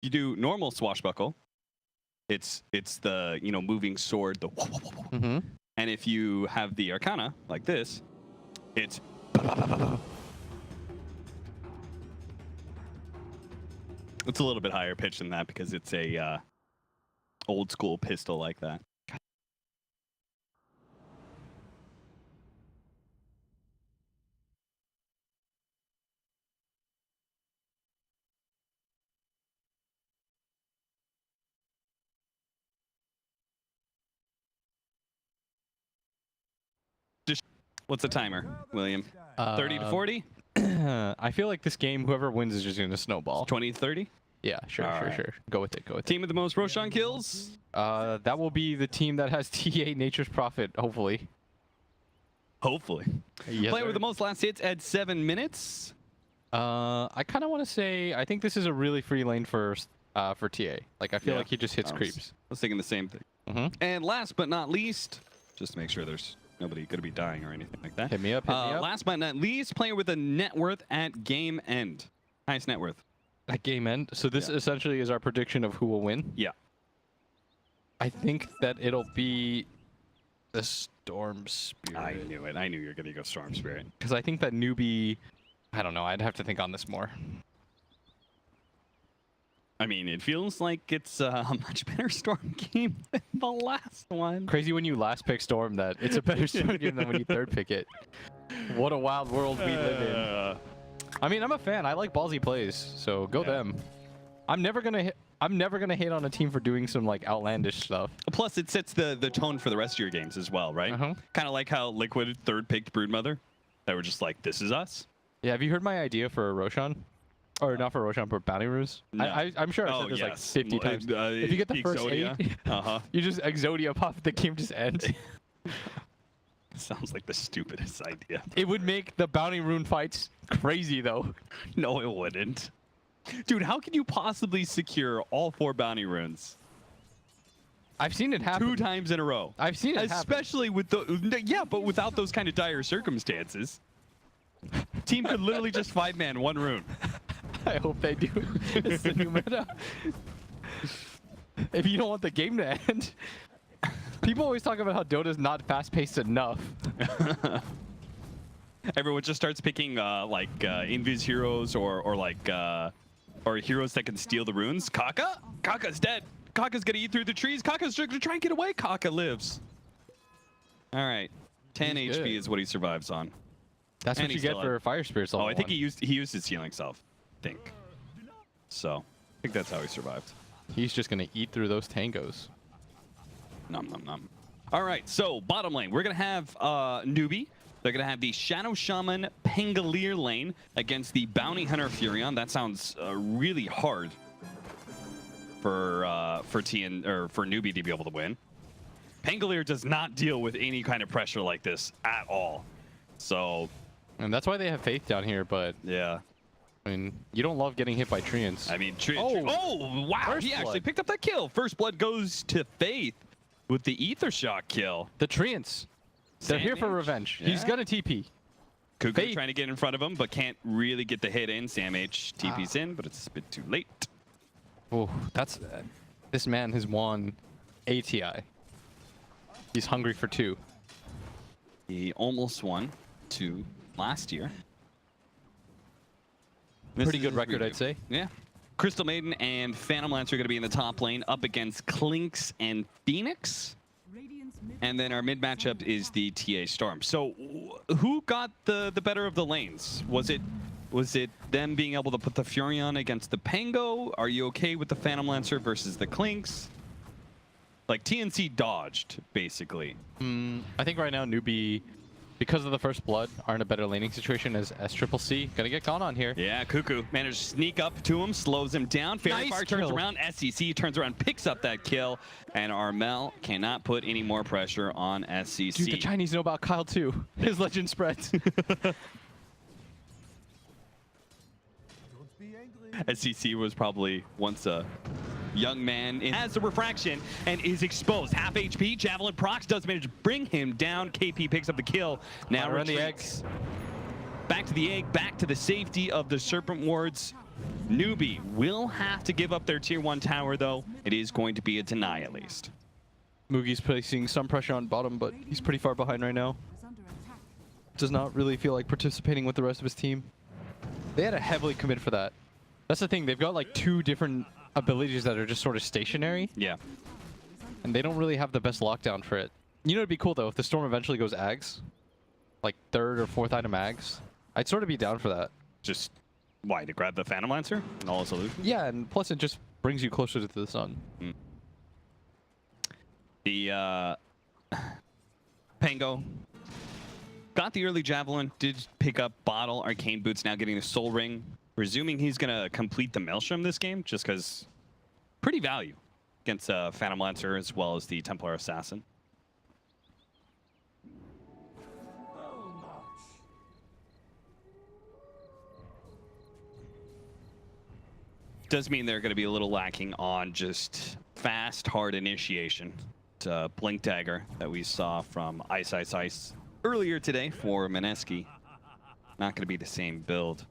You do normal swashbuckle. It's the moving sword. And if you have the Arcana like this, it's. It's a little bit higher pitch than that because it's a old school pistol like that. What's the timer, William? 30 to 40? I feel like this game, whoever wins is just going to snowball. 20 to 30? Yeah, sure. Go with it. Team with the most Roshan kills? That will be the team that has TA Nature's Prophet, hopefully. Hopefully. Yes, Player with the most last hits at 7 minutes? I kind of want to say, I think this is a really free lane for TA. Like, I feel like he just hits creeps. I was thinking the same thing. And last but not least, just to make sure there's nobody going to be dying or anything like that. Hit me up. Last but not least, player with a net worth at game end. Highest net worth. At game end? So this essentially is our prediction of who will win? Yeah. I think that it'll be the Storm Spirit. I knew it. I knew you were going to go Storm Spirit. Because I think that Newbie... I don't know. I'd have to think on this more. I mean, it feels like it's a much better Storm game than the last one. Crazy when you last pick Storm that it's a better Storm game than when you third pick it. What a wild world we live in. I mean, I'm a fan. I like ballsy plays, so go them. I'm never gonna hate on a team for doing some like outlandish stuff. Plus, it sets the tone for the rest of your games as well, right? Kind of like how Liquid third picked Broodmother. They were just like, this is us. Yeah, have you heard my idea for a Roshan? Or not for Roshan, but Bounty Runes? No. I'm sure I've said this like 50 times. If you get the first Exodia. 8, you just Exodia pop, the game just ends. Sounds like the stupidest idea. It would make the Bounty Rune fights crazy, though. No, it wouldn't. Dude, how can you possibly secure all 4 Bounty Runes? I've seen it happen. 2 times in a row. I've seen it Especially happen. with the... Yeah, but without those kind of dire circumstances. Team could literally just 5-man 1 rune. I hope they do. It's the new meta. If you don't want the game to end. People always talk about how Dota's not fast-paced enough. Everyone just starts picking invis heroes or heroes that can steal the runes. Kaka? Kaka's dead. Kaka's gonna eat through the trees. Kaka's gonna try and get away. Kaka lives. All right. 10 He's HP good. is what he survives on. That's what you get for Fire Spirits. Oh, I think he used his healing self. I think. So, I think that's how he survived. He's just gonna eat through those tangos. Nom nom nom. All right, so bottom lane, we're gonna have Newbie. They're gonna have the Shadow Shaman Pangolier lane against the Bounty Hunter Furion. That sounds really hard for Newbie to be able to win. Pangolier does not deal with any kind of pressure like this at all. So, and that's why they have Faith down here. But yeah, I mean, you don't love getting hit by Treants. I mean, oh wow, he actually picked up that kill. First blood goes to Faith with the Ether Shock kill. The Treants. They're here for revenge. Yeah. He's gonna TP. Kuku trying to get in front of him, but can't really get the hit in. Sam H TP's in, but it's a bit too late. Oh, that's... this man has won ATI. He's hungry for 2. He almost won 2 last year. Pretty good record, I'd say. Yeah. Crystal Maiden and Phantom Lancer are going to be in the top lane up against Clinks and Phoenix. And then our mid matchup is the TA Storm. So who got the better of the lanes? Was it them being able to put the Furion against the Pango? Are you okay with the Phantom Lancer versus the Clinks? Like TNC dodged, basically. I think right now Newbie, because of the first blood, are in a better laning situation as SCCC. Gonna get gone on here. Yeah, Kuku managed to sneak up to him, slows him down. Fairy Fire turns around, SCC turns around, picks up that kill, and Armel cannot put any more pressure on SCC. Dude, the Chinese know about Kyle too. His legend spreads. SCC was probably once a young man. It has the refraction and is exposed. Half HP. Javelin procs does manage to bring him down. KP picks up the kill. Now run the eggs. Back to the egg. Back to the safety of the Serpent Wards. Newbie will have to give up their tier 1 tower, though. It is going to be a deny, at least. Mugi's placing some pressure on bottom, but he's pretty far behind right now. Does not really feel like participating with the rest of his team. They had to heavily commit for that. That's the thing. They've got like 2 different abilities that are just sort of stationary. Yeah. And they don't really have the best lockdown for it. You know, it'd be cool though if the storm eventually goes Ags, like 3rd or 4th item Ags. I'd sort of be down for that. Just why, to grab the Phantom Lancer and all his illusions? Yeah, and plus it just brings you closer to the sun. The Pango got the early Javelin, did pick up Bottle, Arcane Boots, now getting the Soul Ring. Presuming he's going to complete the Maelstrom this game, just because pretty value against Phantom Lancer as well as the Templar Assassin. Does mean they're going to be a little lacking on just fast, hard initiation. Blink Dagger that we saw from Ice Ice Ice earlier today for Mineski. Not going to be the same build.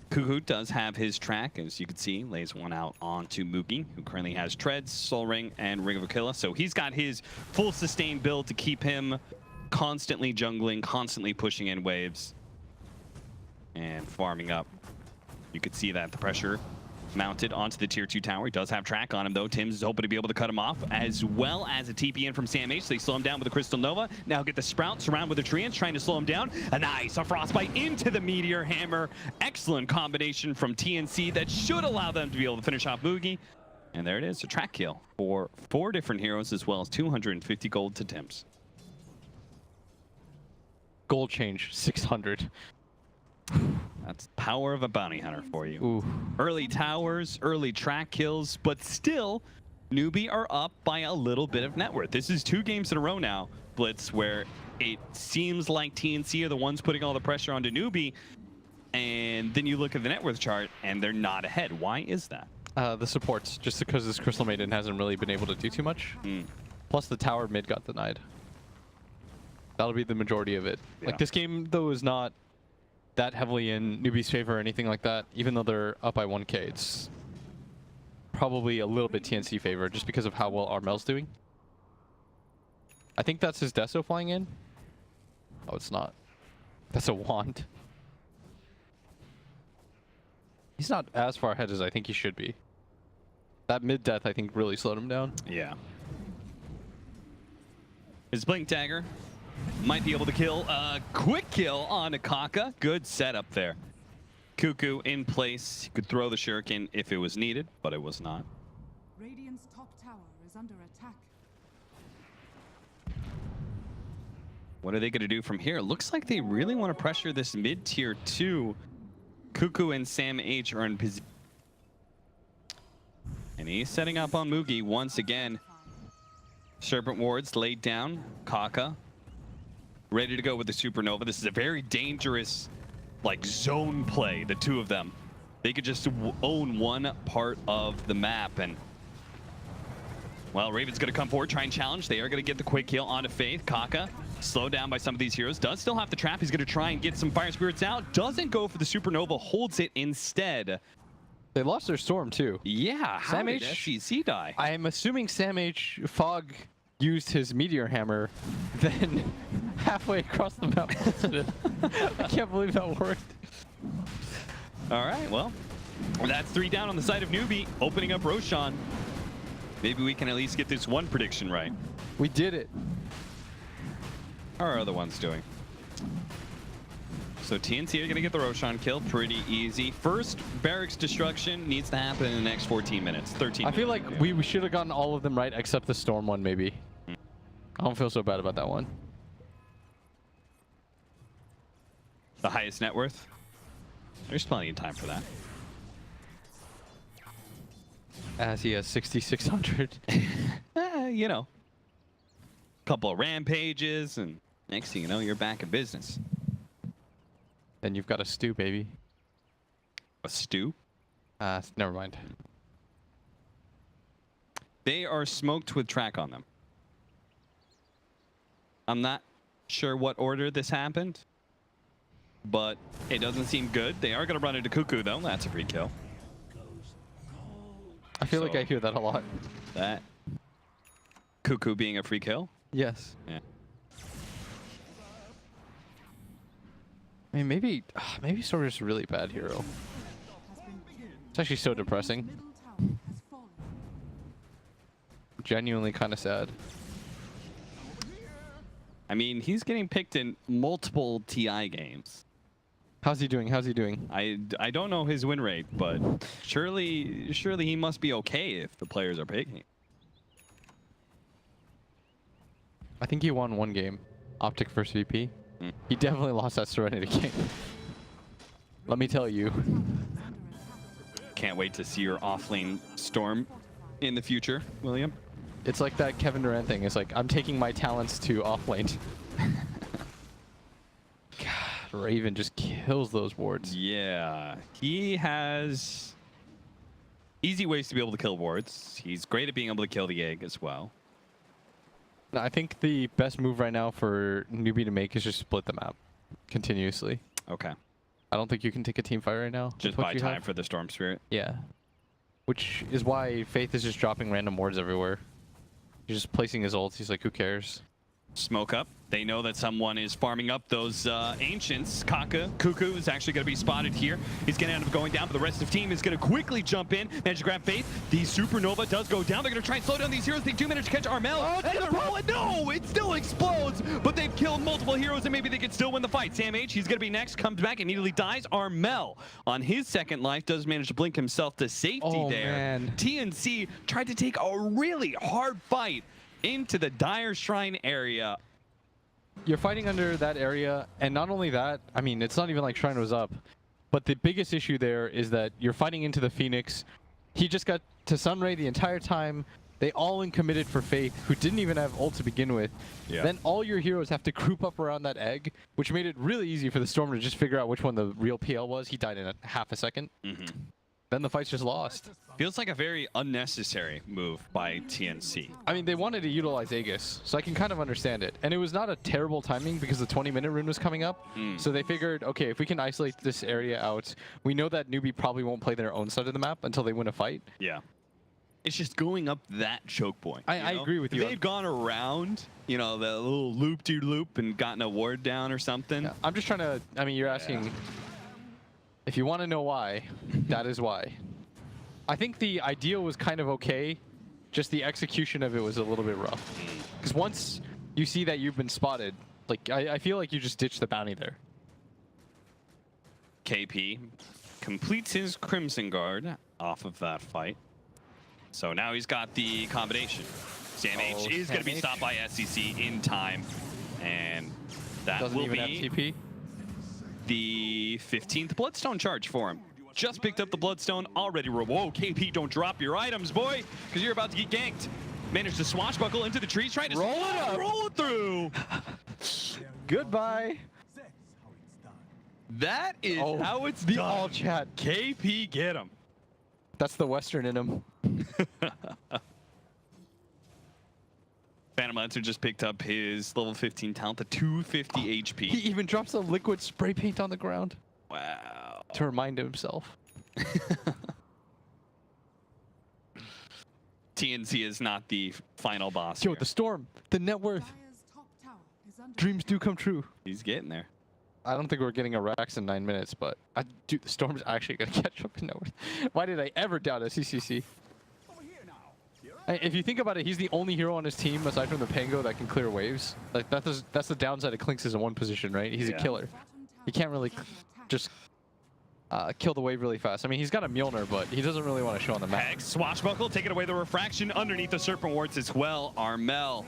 Kuku does have his track, as you can see, lays one out onto Mugi, who currently has Treads, Soul Ring, and Ring of Aquila. So he's got his full sustained build to keep him constantly jungling, constantly pushing in waves, and farming up. You could see that the pressure mounted onto the tier 2 tower. He does have track on him though. Tim's is hoping to be able to cut him off, as well as a TP in from Sam H. They slow him down with the Crystal Nova. Now get the Sprout, surround with the Treants, trying to slow him down. A nice Frostbite into the Meteor Hammer. Excellent combination from TNC that should allow them to be able to finish off Mugi. And there it is, a track kill for 4 different heroes, as well as 250 gold to Tim's. Gold change, 600. That's the power of a bounty hunter for you. Ooh. Early towers, early track kills, but still, Newbie are up by a little bit of net worth. This is 2 games in a row now, Blitz, where it seems like TNC are the ones putting all the pressure onto Newbie, and then you look at the net worth chart, and they're not ahead. Why is that? The supports, just because this Crystal Maiden hasn't really been able to do too much. Plus the tower mid got denied. That'll be the majority of it. Yeah. Like, this game, though, is not that heavily in Newbie's favor or anything like that, even though they're up by 1k. It's probably a little bit TNC favor just because of how well Armel's doing. I think that's his Deso flying in. Oh, it's not. That's a wand. He's not as far ahead as I think he should be. That mid-death, I think, really slowed him down. Yeah. His Blink Dagger might be able to kill. Quick kill on Akaka. Good setup there. Kuku in place. He could throw the shuriken if it was needed, but it was not. Radiant's top tower is under attack. What are they going to do from here? Looks like they really want to pressure this mid-tier 2. Kuku and Sam H are in position. And he's setting up on Mugi once again. Serpent Wards laid down. Kaka ready to go with the Supernova. This is a very dangerous, like, zone play, the 2 of them. They could just own one part of the map, and well, Raven's gonna come forward, try and challenge. They are gonna get the quick kill onto Faith. Kaka, slowed down by some of these heroes, does still have the trap. He's gonna try and get some Fire Spirits out. Doesn't go for the Supernova, holds it instead. They lost their Storm, too. Yeah, how Sam did H- SGC die? I'm assuming Sam H. Fog used his Meteor Hammer, then halfway across the map. I can't believe that worked. All right, well, that's 3 down on the side of Newbie, opening up Roshan. Maybe we can at least get this one prediction right. We did it. How are other ones doing? So TNC are going to get the Roshan kill pretty easy. First barracks destruction needs to happen in the next 14 minutes, 13 I feel minutes. like we should have gotten all of them right except the Storm one, maybe. I don't feel so bad about that one. The highest net worth. There's plenty of time for that. As he has 6,600. You know, couple of rampages, and next thing you know, you're back in business. Then you've got a stew, baby. A stew? Never mind. They are smoked with track on them. I'm not sure what order this happened, but it doesn't seem good. They are going to run into Kuku, though. That's a free kill. feel like So I hear that a lot. that Cuckoo being a free kill. Yes. Yeah. I mean, maybe Storm is a really bad hero. Has been killed. It's actually so depressing. Middle tower has fallen. Genuinely kind of sad. I mean, he's getting picked in multiple TI games. How's he doing? How's he doing? I don't know his win rate, but surely he must be okay if the players are picking him. I think he won one game. Optic versus VP. Hmm. He definitely lost that Serenity game. Let me tell you. Can't wait to see your offlane Storm in the future, William. It's like that Kevin Durant thing. It's like, I'm taking my talents to offlane. God, Raven just kills those wards. Yeah, he has easy ways to be able to kill wards. He's great at being able to kill the egg as well. I think the best move right now for newbie to make is just split the map continuously. Okay, I don't think you can take a team fight right now. just with what buy you time have. for the Storm Spirit. Yeah. Which is why Faith is just dropping random wards everywhere. He's just placing his ults. He's like, who cares? Smoke up. They know that someone is farming up those ancients. Kaka, Cuckoo is actually going to be spotted here. He's going to end up going down, but the rest of the team is going to quickly jump in. Manage to grab Faith. The Supernova does go down. They're going to try and slow down these heroes. They do manage to catch Armel. Oh, And the roll, no, it still explodes, but they've killed multiple heroes, and maybe they could still win the fight. Sam H, he's going to be next, comes back, immediately dies. Armel, on his second life, does manage to blink himself to safety Oh, there. man. TNC tried to take a really hard fight into the Dire Shrine area. You're fighting under that area, and not only that, I mean, it's not even like Shrine was up, but the biggest issue there is that you're fighting into the Phoenix. He just got to Sunray the entire time. They all in committed for Faith, who didn't even have ult to begin with. Yeah. Then all your heroes have to group up around that egg, which made it really easy for the Stormer to just figure out which one the real PL was. He died in a half a second. Then the fight's just lost. Feels like a very unnecessary move by TNC. I mean, they wanted to utilize Aegis, so I can kind of understand it. And it was not a terrible timing because the 20-minute rune was coming up. So they figured, okay, if we can isolate this area out, we know that newbie probably won't play their own side of the map until they win a fight. Yeah. It's just going up that choke point. I you know? agree with you. If they'd gone around, you know, the little loop-de-loop and gotten a ward down or something. Yeah, I'm just trying to, I mean, you're asking, if you want to know why, that is why. I think the idea was kind of okay, just the execution of it was a little bit rough. Because once you see that you've been spotted, like, I feel like you just ditched the bounty there. KP completes his Crimson Guard off of that fight. So now he's got the combination. Sam H is going to be Sam H. stopped by SCC in time. And that Doesn't will even have be TP. the 15th Bloodstone charge for him. Just picked up the Bloodstone already. Whoa, KP, don't drop your items, boy, because you're about to get ganked. Managed to swashbuckle into the trees, trying to Roll it up. roll it through. Goodbye. That is how it's the done. all chat. KP, get him. That's the Western in him. Phantom Lancer just picked up his level 15 talent, the 250 HP. He even drops a liquid spray paint on the ground Wow. to remind himself. TNC is not the final boss Yo, here. the Storm, the net worth, Dire's top tower is under dreams do come true. He's getting there. I don't think we're getting a Rax in 9 minutes, but dude, the Storm's actually gonna catch up to net worth. Why did I ever doubt a CCC? If you think about it, he's the only hero on his team aside from the Pango that can clear waves. Like that's the downside of Klinx is in one position, right? He's Yeah. a killer. bottom tower He can't really is under attack. just kill the wave really fast. I mean, he's got a Mjolnir, but he doesn't really want to show on the map. Hex, swashbuckle, taking away the refraction underneath the Serpent Wards as well. Armel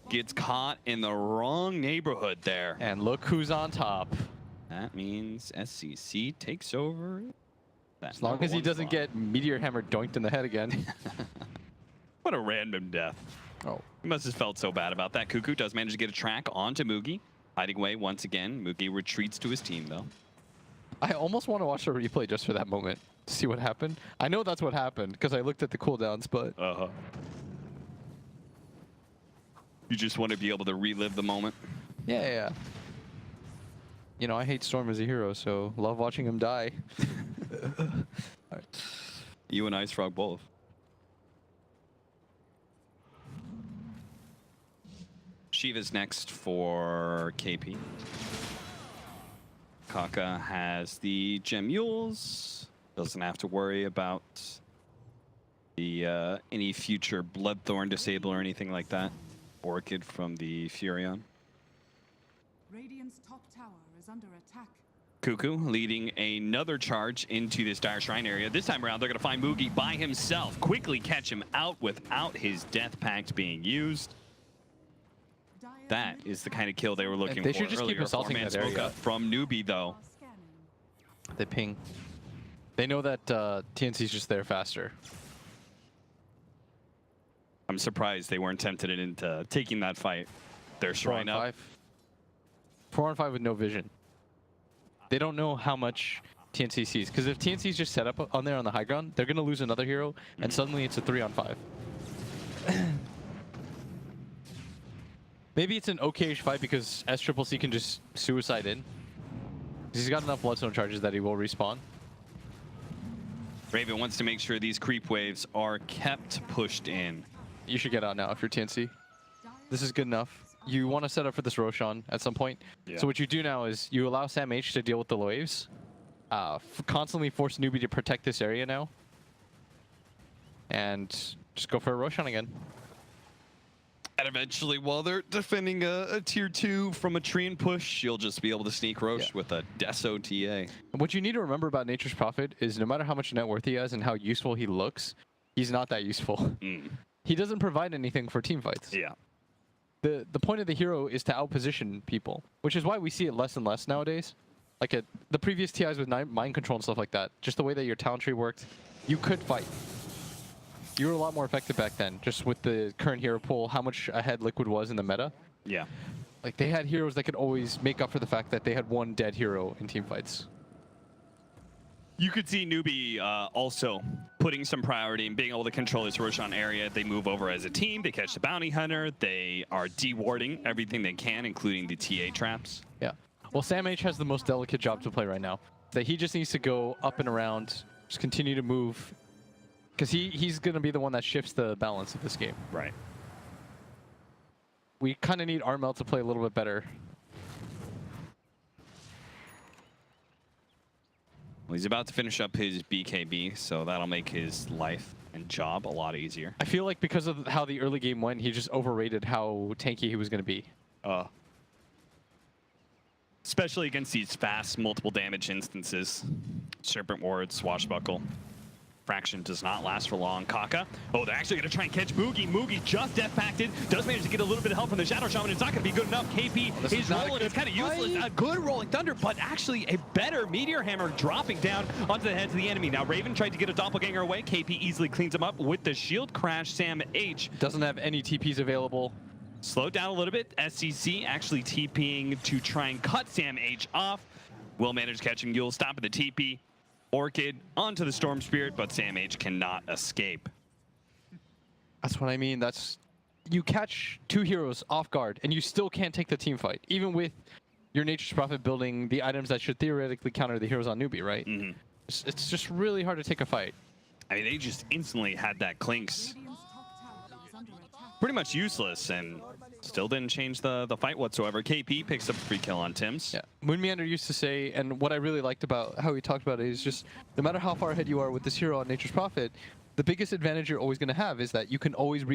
gets caught in the wrong neighborhood there. And look who's on top. That means SCC takes over. That As long number as he one doesn't spot. get Meteor Hammer doinked in the head again. What a random death. Oh. He must have felt so bad about that. Cuckoo does manage to get a track onto Mugi. Hiding away once again. Mugi retreats to his team, though. I almost want to watch the replay just for that moment to see what happened. I know that's what happened because I looked at the cooldowns, but Uh-huh. You just want to be able to relive the moment. yeah. You know, I hate Storm as a hero, so love watching him die. You and Ice Frog both. Shiva's next for KP. Kaka has the Gem Mules. Doesn't have to worry about the any future Bloodthorn disable or anything like that. Orchid from the Furion. Radiant's top tower is under attack. Cuckoo leading another charge into this Dire Shrine area. This time around, they're going to find Mugi by himself. Quickly catch him out without his Death Pact being used. That is the kind of kill they were looking They for should just keep earlier. assaulting Four-man that smoke area. up from Newbie, though. Scanning. They ping. They know that TNC's just there faster. I'm surprised they weren't tempted into taking that fight. They're 4 shrine on up. 5. 4 on 5 with no vision. They don't know how much TNC sees. Because if TNC's just set up on there on the high ground, they're going to lose another hero, and suddenly it's a 3 on 5. Maybe it's an okay-ish fight because SCCC can just suicide in. He's got enough Bloodstone charges that he will respawn. Raven wants to make sure these creep waves are kept pushed in. You should get out now if you're TNC. This is good enough. You want to set up for this Roshan at some point. Yeah. So what you do now is you allow Sam H to deal with the waves. Constantly force Newbie to protect this area now. And just go for a Roshan again. And eventually, while they're defending a tier 2 from a tree and push, you'll just be able to sneak Roche Yeah. with a Deso TA. What you need to remember about Nature's Prophet is no matter how much net worth he has and how useful he looks, he's not that useful. Mm. He doesn't provide anything for team fights. Yeah. The point of the hero is to outposition people, which is why we see it less and less nowadays. Like the previous TIs with mind control and stuff like that, just the way that your talent tree worked, you could fight. You were a lot more effective back then, just with the current hero pool, how much ahead Liquid was in the meta. Yeah. Like they had heroes that could always make up for the fact that they had one dead hero in team fights. You could see Newbie also putting some priority and being able to control this Roshan area. They move over as a team. They catch the bounty hunter. They are dewarding everything they can, including the TA traps. Yeah. Well, Sam H has the most delicate job to play right now. That he just needs to go up and around, just continue to move, because he's going to be the one that shifts the balance of this game. Right. We kind of need Armel to play a little bit better. Well, he's about to finish up his BKB, so that'll make his life and job a lot easier. I feel like because of how the early game went, he just overrated how tanky he was going to be. Especially against these fast, multiple damage instances. Serpent Ward, Swashbuckle. Fraction does not last for long. Kaka. Oh, they're actually going to try and catch Mugi. Mugi just death pacted. Does manage to get a little bit of help from the Shadow Shaman. It's not going to be good enough. KP this is is not a rolling. good It's kind of useless. fight. A good Rolling Thunder, but actually a better Meteor Hammer dropping down onto the heads of the enemy. Now, Raven tried to get a Doppelganger away. KP easily cleans him up with the shield crash. Sam H Doesn't have any TPs available. slowed down a little bit. SCC actually TPing to try and cut Sam H off. Will manage catching Yule, stopping the TP. Orchid onto the Storm Spirit, but Sam H cannot escape. That's what I mean. That's you catch two heroes off guard, and you still can't take the team fight, even with your Nature's Prophet building the items that should theoretically counter the heroes on Newbie, right? Mm-hmm. It's just really hard to take a fight. I mean, they just instantly had that Clinks Radiant's top tower is under attack. pretty much useless and still didn't change the fight whatsoever. KP picks up a free kill on Tims. Yeah, Moonmeander used to say, and what I really liked about how he talked about it is just, no matter how far ahead you are with this hero on Nature's Prophet, the biggest advantage you're always going to have is that you can always